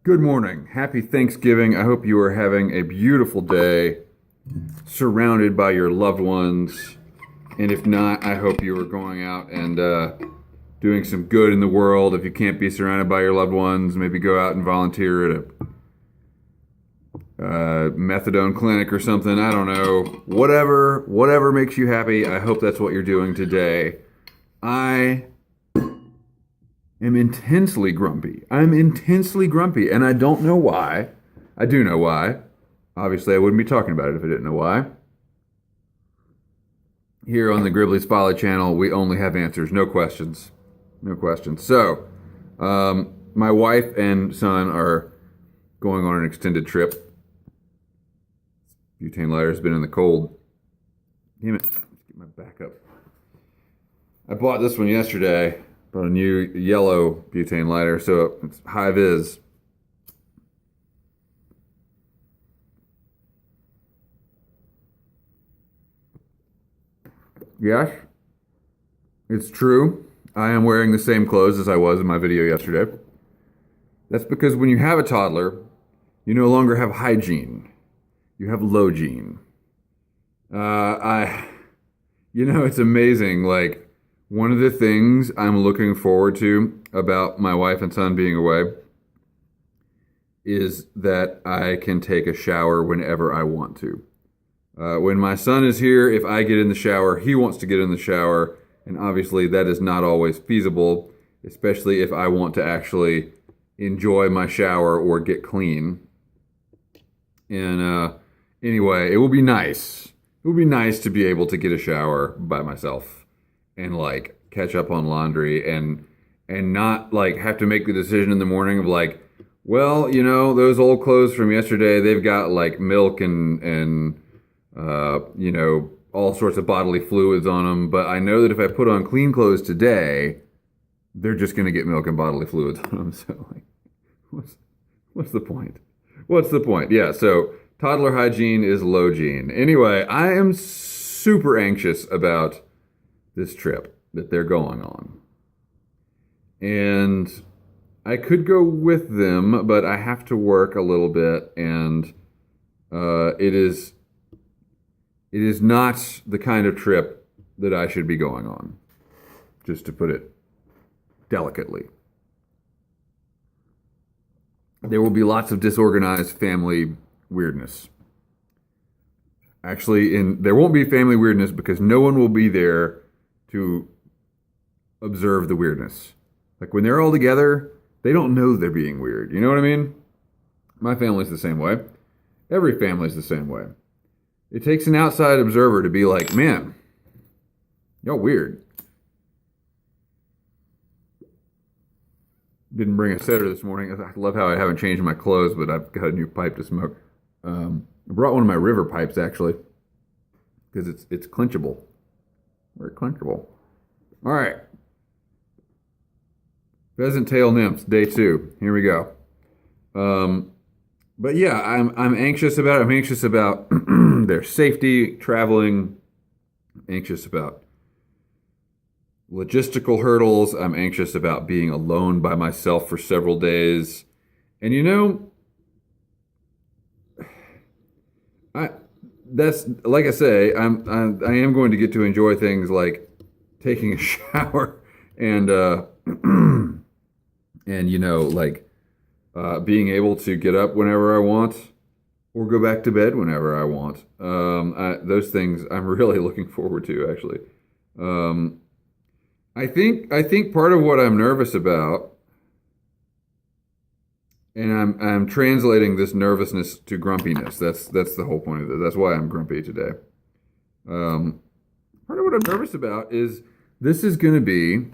Good morning. Happy Thanksgiving. I hope you are having a beautiful day surrounded by your loved ones. And if not, I hope you are going out and doing some good in the world. If you can't be surrounded by your loved ones, maybe go out and volunteer at a methadone clinic or something. I don't know. Whatever makes you happy. I hope that's what you're doing today. I am intensely grumpy. I'm intensely grumpy, and I don't know why. I do know why. Obviously, I wouldn't be talking about it if I didn't know why. Here on the Gribbly's Folly channel, we only have answers, no questions. No questions. So, my wife and son are going on an extended trip. Butane lighter's been in the cold. Damn it. Let's get my back up. I bought this one yesterday. Bought a new yellow butane lighter, so it's high vis. Yes, it's true. I am wearing the same clothes as I was in my video yesterday. That's because when you have a toddler, you no longer have hygiene. You have low gene. It's amazing. Like, one of the things I'm looking forward to about my wife and son being away is that I can take a shower whenever I want to. When my son is here, if I get in the shower, he wants to get in the shower, and obviously that is not always feasible, especially if I want to actually enjoy my shower or get clean. And anyway, it will be nice. It would be nice to be able to get a shower by myself and like catch up on laundry and not like have to make the decision in the morning of like, well, those old clothes from yesterday, they've got like milk and all sorts of bodily fluids on them, but I know that if I put on clean clothes today, they're just going to get milk and bodily fluids on them. So like, what's the point? What's the point? Yeah, so toddler hygiene is low gene. Anyway, I am super anxious about this trip that they're going on. And I could go with them, but I have to work a little bit, and it is not the kind of trip that I should be going on, just to put it delicately. There will be lots of disorganized family weirdness. Actually, there won't be family weirdness because no one will be there to observe the weirdness. Like when they're all together, they don't know they're being weird. You know what I mean? My family's the same way. Every family's the same way. It takes an outside observer to be like, man, y'all weird. Didn't bring a setter this morning. I love how I haven't changed my clothes, but I've got a new pipe to smoke. I brought one of my river pipes actually, because it's clinchable. Very clinchable. All right. Pheasant tail nymphs, day 2. Here we go. But yeah, I'm anxious about it. I'm anxious about their safety, traveling. I'm anxious about logistical hurdles. I'm anxious about being alone by myself for several days. And that's like I say, I am going to get to enjoy things like taking a shower and being able to get up whenever I want or go back to bed whenever I want. Those things I'm really looking forward to, actually. I think part of what I'm nervous about, and I'm translating this nervousness to grumpiness. That's the whole point of it. That's why I'm grumpy today. Part of what I'm nervous about is this is going to be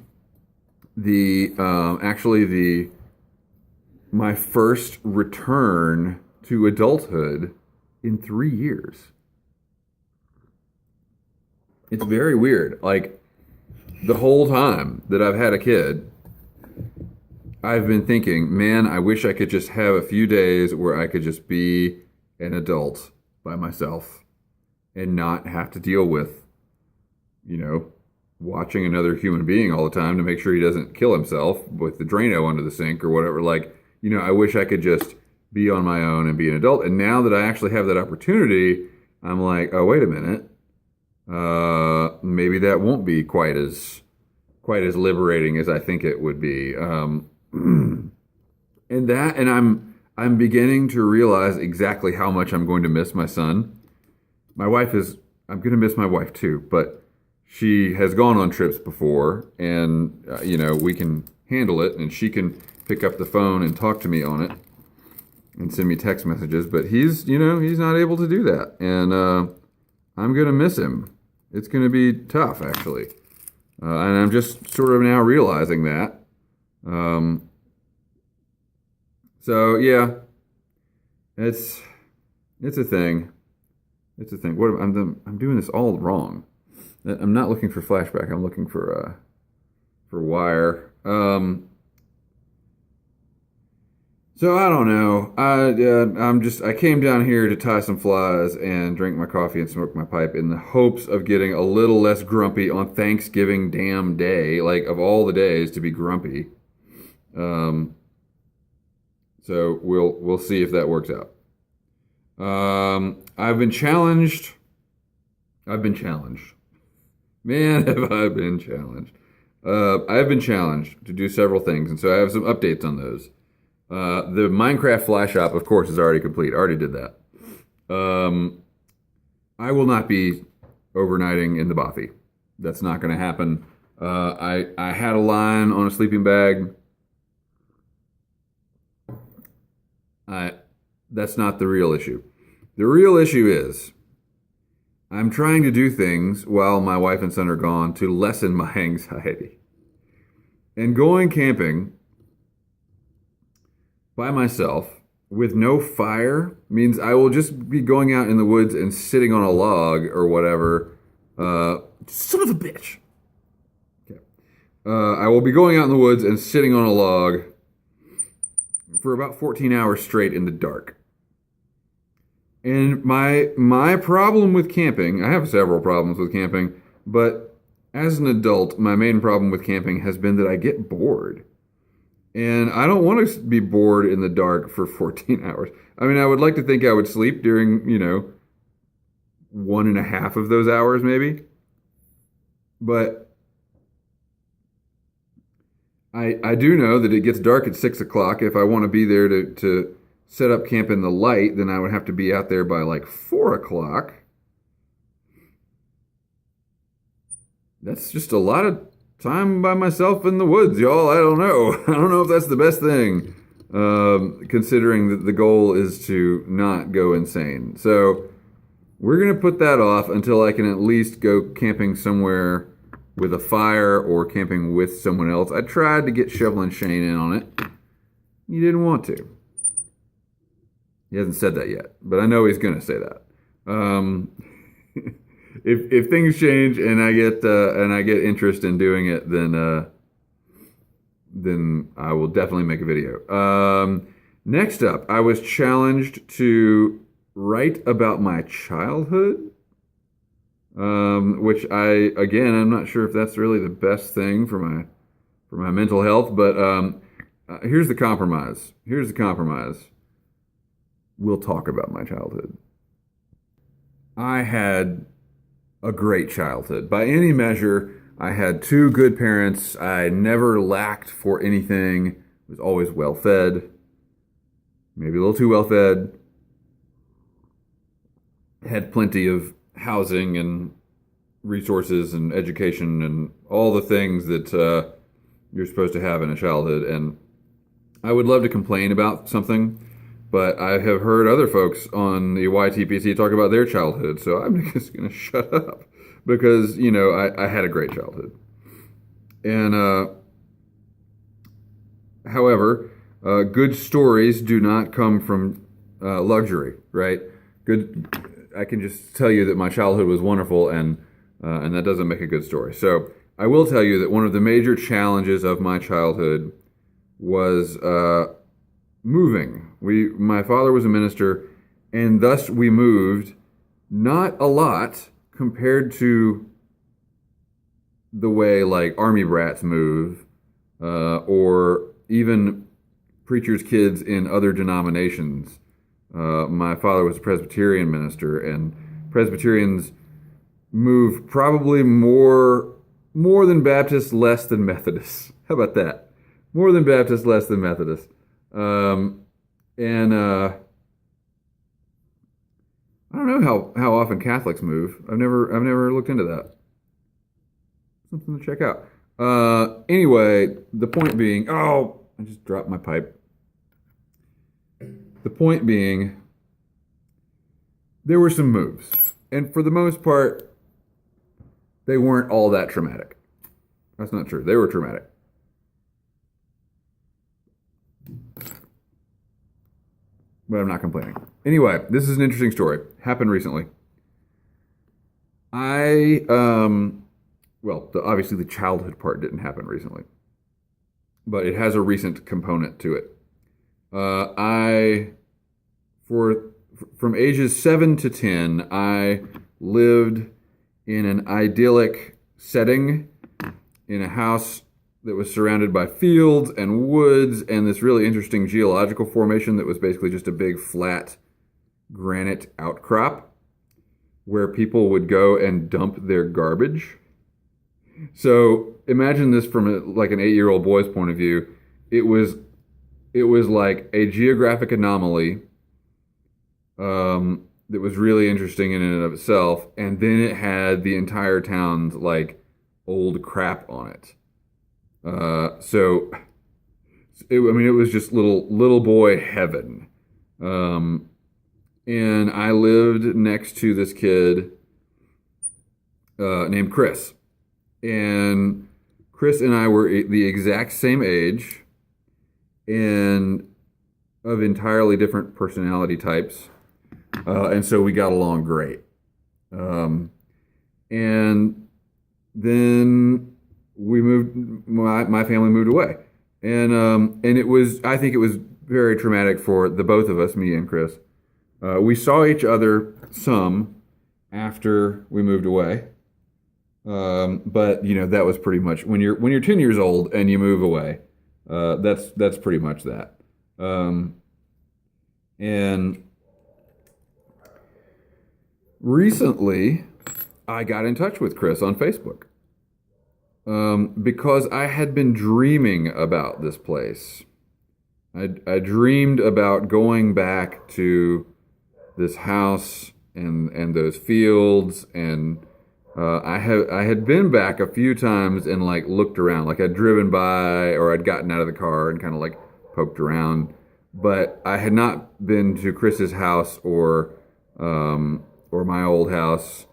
my first return to adulthood in 3 years. It's very weird. Like, the whole time that I've had a kid, I've been thinking, man, I wish I could just have a few days where I could just be an adult by myself and not have to deal with, watching another human being all the time to make sure he doesn't kill himself with the Drano under the sink or whatever. Like, I wish I could just be on my own and be an adult. And now that I actually have that opportunity, I'm like, oh, wait a minute. Maybe that won't be quite as liberating as I think it would be. And I'm beginning to realize exactly how much I'm going to miss my son. I'm going to miss my wife too, but she has gone on trips before, and we can handle it, and she can pick up the phone and talk to me on it and send me text messages, but he's not able to do that, and I'm going to miss him. It's going to be tough, actually, and I'm just sort of now realizing that. So yeah, it's a thing. It's a thing. I'm doing this all wrong. I'm not looking for flashback. I'm looking for wire. So I don't know. I came down here to tie some flies and drink my coffee and smoke my pipe in the hopes of getting a little less grumpy on Thanksgiving damn day, like of all the days to be grumpy. So we'll see if that works out. I've been challenged. Man, have I been challenged. I have been challenged to do several things, and so I have some updates on those. The Minecraft Fly Shop, of course, is already complete. I already did that. I will not be overnighting in the Bothy. That's not going to happen. I had a line on a sleeping bag. That's not the real issue. The real issue is I'm trying to do things while my wife and son are gone to lessen my anxiety. And going camping by myself with no fire means I will just be going out in the woods and sitting on a log or whatever. Son of a bitch. Okay. I will be going out in the woods and sitting on a log for about 14 hours straight in the dark. And my problem with camping, I have several problems with camping, but as an adult, my main problem with camping has been that I get bored. And I don't want to be bored in the dark for 14 hours. I mean, I would like to think I would sleep during, 1.5 of those hours maybe. But I do know that it gets dark at 6 o'clock. If I want to be there to set up camp in the light, then I would have to be out there by like 4 o'clock. That's just a lot of time by myself in the woods, y'all. I don't know. I don't know if that's the best thing, considering that the goal is to not go insane. So we're going to put that off until I can at least go camping somewhere with a fire or camping with someone else. I tried to get Shovel and Shane in on it. He didn't want to. He hasn't said that yet, but I know he's going to say that. If things change and I get interest in doing it, then I will definitely make a video. Next up, I was challenged to write about my childhood, which I'm not sure if that's really the best thing for my mental health, but here's the compromise. We'll talk about my childhood. I had a great childhood. By any measure, I had 2 good parents. I never lacked for anything. Was always well fed. Maybe a little too well fed. Had plenty of housing and resources and education and all the things that you're supposed to have in a childhood. And I would love to complain about something, but I have heard other folks on the YTPC talk about their childhood, so I'm just going to shut up because, I had a great childhood. And, however, good stories do not come from luxury, right? I can just tell you that my childhood was wonderful, and that doesn't make a good story. So I will tell you that one of the major challenges of my childhood was moving. My father was a minister, and thus we moved not a lot compared to the way like army brats move, or even preachers' kids in other denominations. My father was a Presbyterian minister, and Presbyterians move probably more than Baptists, less than Methodists. How about that? More than Baptists, less than Methodists. And I don't know how often Catholics move. I've never looked into that. Something to check out. Anyway, the point being, oh, I just dropped my pipe. The point being, there were some moves, and for the most part, they weren't all that traumatic. That's not true. They were traumatic. But I'm not complaining. Anyway, this is an interesting story. Happened recently. Obviously the childhood part didn't happen recently, but it has a recent component to it. From ages 7 to 10, I lived in an idyllic setting in a house that was surrounded by fields and woods and this really interesting geological formation that was basically just a big flat granite outcrop where people would go and dump their garbage. So imagine this from an 8-year-old boy's point of view. It was like a geographic anomaly that was really interesting in and of itself, and then it had the entire town's old crap on it. It was just little boy heaven. And I lived next to this kid named Chris. And Chris and I were the exact same age and of entirely different personality types. And so we got along great. And then we moved, my family moved away. And I think it was very traumatic for the both of us, me and Chris. We saw each other some after we moved away. But that was pretty much when you're 10 years old and you move away. That's pretty much that. And recently I got in touch with Chris on Facebook. Because I had been dreaming about this place. I dreamed about going back to this house and those fields, and I had been back a few times and looked around, I'd driven by or I'd gotten out of the car and kind of poked around, but I had not been to Chris's house or my old house.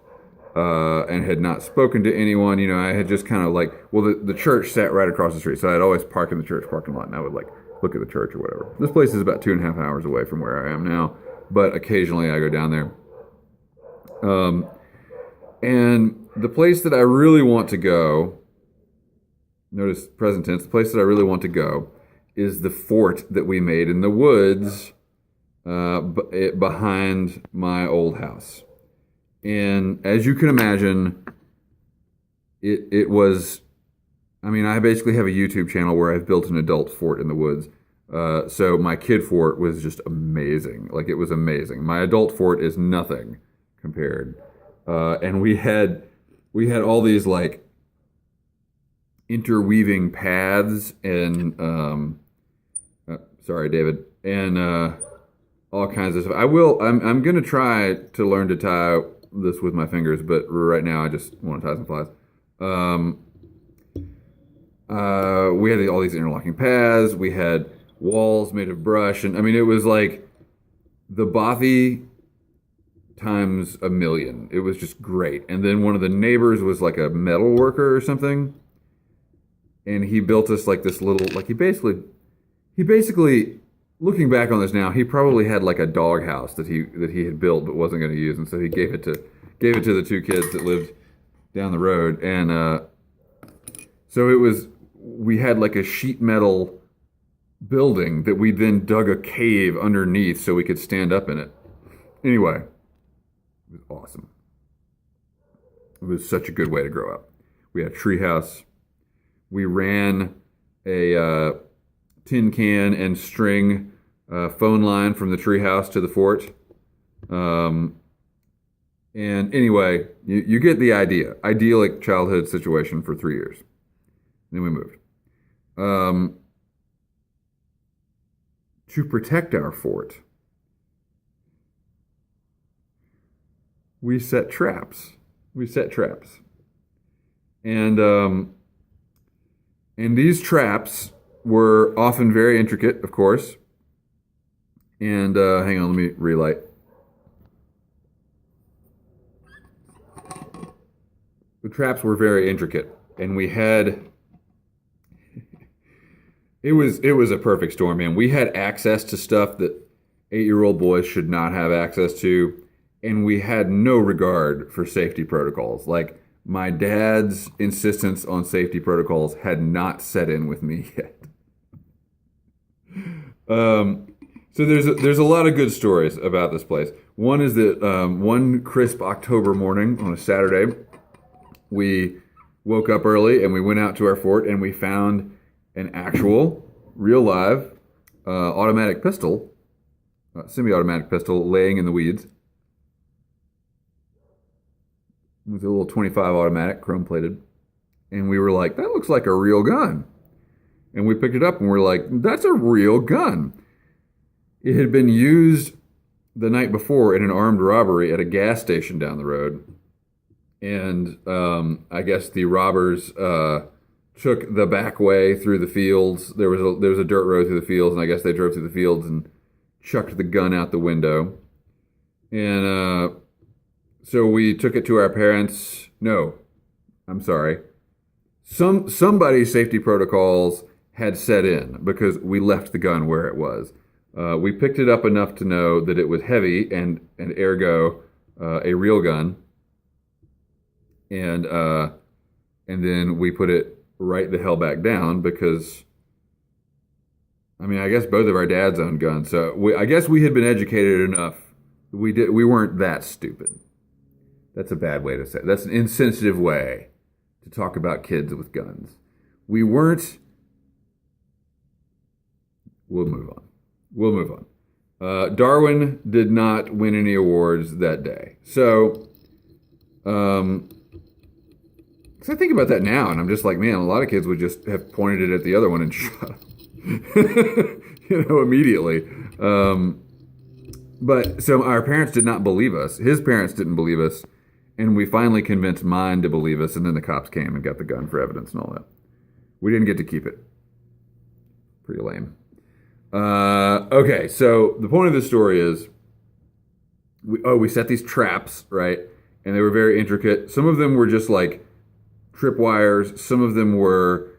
And had not spoken to anyone. I had just kind of the church sat right across the street, so I'd always park in the church parking lot, and I would look at the church or whatever. This place is about 2.5 hours away from where I am now, but occasionally I go down there. And the place that I really want to go, notice present tense, the place that I really want to go is the fort that we made in the woods behind my old house. And as you can imagine, it was, I basically have a YouTube channel where I've built an adult fort in the woods. So my kid fort was just amazing. It was amazing. My adult fort is nothing compared. And we had all these interweaving paths and, sorry, David, and all kinds of stuff. I'm going to try to learn to tie this with my fingers, but right now I just want to tie some flies. We had all these interlocking paths. We had walls made of brush, and it was the Bothy times a million. It was just great. And then one of the neighbors was a metal worker or something, and he built us this little he basically. Looking back on this now, he probably had a dog house that he had built but wasn't going to use, and so he gave it to the two kids that lived down the road. And so we had a sheet metal building that we then dug a cave underneath so we could stand up in it. Anyway, it was awesome. It was such a good way to grow up. We had a tree house. We ran a tin can and string phone line from the treehouse to the fort. Um, and anyway, you get the idea. Idyllic childhood situation for 3 years. Then we moved. Um, to protect our fort, we set traps. We set traps. And these traps were often very intricate, of course. And hang on, let me relight. The traps were very intricate, and we had it was a perfect storm, man. We had access to stuff that 8-year-old boys should not have access to, and we had no regard for safety protocols. Like my dad's insistence on safety protocols had not set in with me yet. So there's a lot of good stories about this place. One is that one crisp October morning on a Saturday, we woke up early and we went out to our fort and we found an actual, real live automatic pistol, semi-automatic pistol, laying in the weeds. With a little 25 automatic, chrome plated. And we were like, that looks like a real gun. And we picked it up and we're like, that's a real gun. It had been used the night before in an armed robbery at a gas station down the road. And I guess the robbers took the back way through the fields. There was a dirt road through the fields, and I guess they drove through the fields and chucked the gun out the window. And so we took it to our parents. No, I'm sorry. Somebody's safety protocols had set in because we left the gun where it was. We picked it up enough to know that it was heavy and ergo a real gun. And then we put it right the hell back down because, I mean, I guess both of our dads owned guns, so I guess we had been educated enough. We weren't that stupid. That's a bad way to say it. That's an insensitive way to talk about kids with guns. We weren't. We'll move on. We'll move on. Darwin did not win any awards that day, so. Because I think about that now, and I'm just like, man, a lot of kids would just have pointed it at the other one and shot him, immediately. But so our parents did not believe us. His parents didn't believe us, and we finally convinced mine to believe us, and then the cops came and got the gun for evidence and all that. We didn't get to keep it. Pretty lame. Okay, so the point of this story is, we set these traps, right? And they were very intricate. Some of them were just like tripwires. Some of them were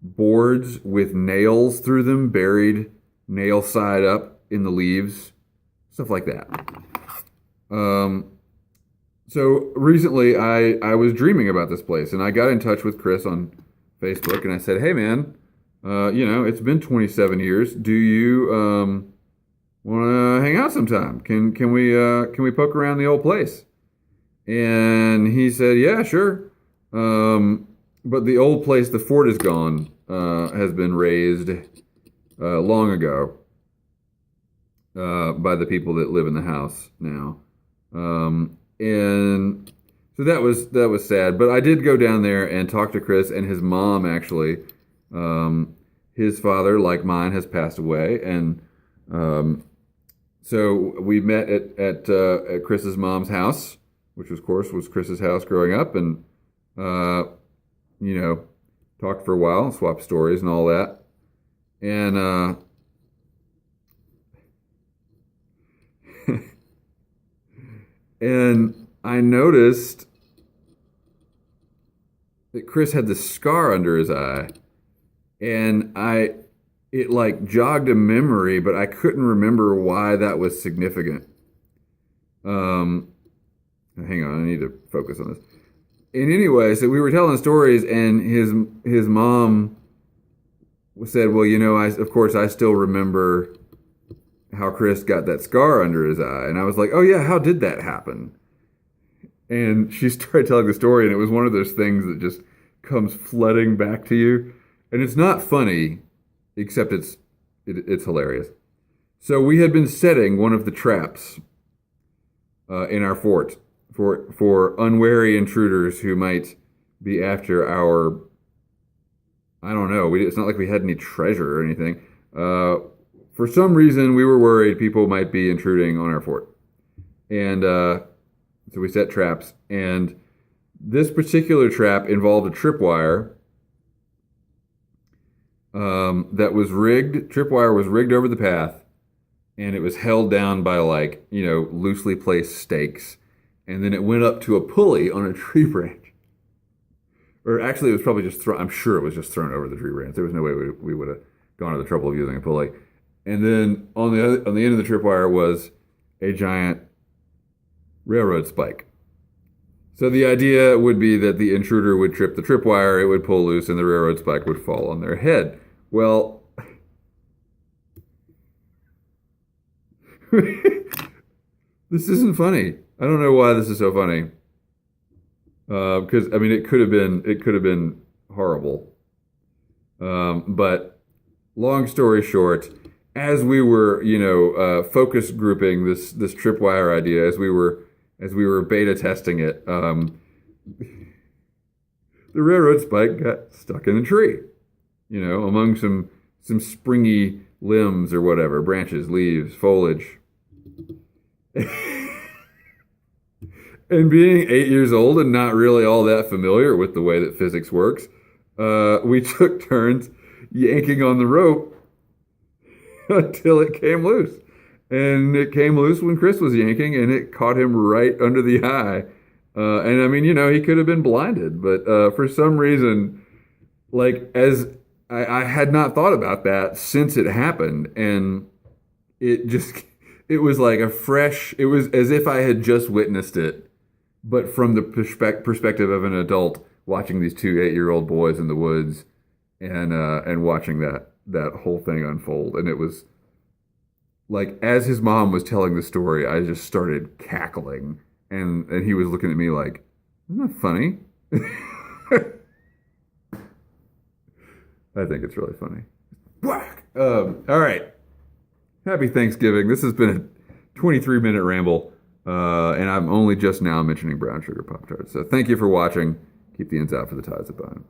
boards with nails through them, buried nail side up in the leaves, stuff like that. So recently I was dreaming about this place, and I got in touch with Chris on Facebook, and I said, hey man, it's been 27 years. Do you want to hang out sometime? Can we poke around the old place? And he said, yeah, sure. But the old place, the fort is gone, has been razed long ago by the people that live in the house now. And so that was sad. But I did go down there and talk to Chris and his mom, actually. His father, like mine, has passed away. And so we met at Chris's mom's house, which of course was Chris's house growing up, and talked for a while, swapped stories and all that. And and I noticed that Chris had this scar under his eye, and it like jogged a memory, but I couldn't remember why that was significant. Hang on, I need to focus on this. And anyway, so we were telling stories, and his mom said, well, of course I still remember how Chris got that scar under his eye. And I was like, oh yeah, how did that happen? And she started telling the story, and it was one of those things that just comes flooding back to you. And it's not funny, except it's It's hilarious. So we had been setting one of the traps in our fort for unwary intruders who might be after our. I don't know. It's not like we had any treasure or anything. For some reason, we were worried people might be intruding on our fort, and so we set traps. And this particular trap involved a tripwire that was rigged. Tripwire was rigged over the path, and it was held down by loosely placed stakes, and then it went up to a pulley on a tree branch. Or actually, it was probably just thrown. I'm sure it was just thrown over the tree branch. There was no way we would have gone to the trouble of using a pulley. And then on the end of the tripwire was a giant railroad spike. So the idea would be that the intruder would trip the tripwire, it would pull loose, and the railroad spike would fall on their head. Well, this isn't funny. I don't know why this is so funny. Because it could have been horrible. But long story short, as we were focus grouping this tripwire idea, as we were beta testing it, the railroad spike got stuck in the tree, among some springy limbs or whatever, branches, leaves, foliage. And being 8 years old and not really all that familiar with the way that physics works, we took turns yanking on the rope until it came loose. And it came loose when Chris was yanking, and it caught him right under the eye. He could have been blinded, but for some reason, as I had not thought about that since it happened, and it was like it was as if I had just witnessed it, but from the perspective of an adult watching these two 8-year-old boys in the woods and watching that whole thing unfold. And it was like, as his mom was telling the story, I just started cackling, and he was looking at me like, isn't that funny? I think it's really funny. Whack! All right. Happy Thanksgiving. This has been a 23-minute ramble. And I'm only just now mentioning brown sugar Pop-Tarts. So thank you for watching. Keep the ends out for the ties that bind.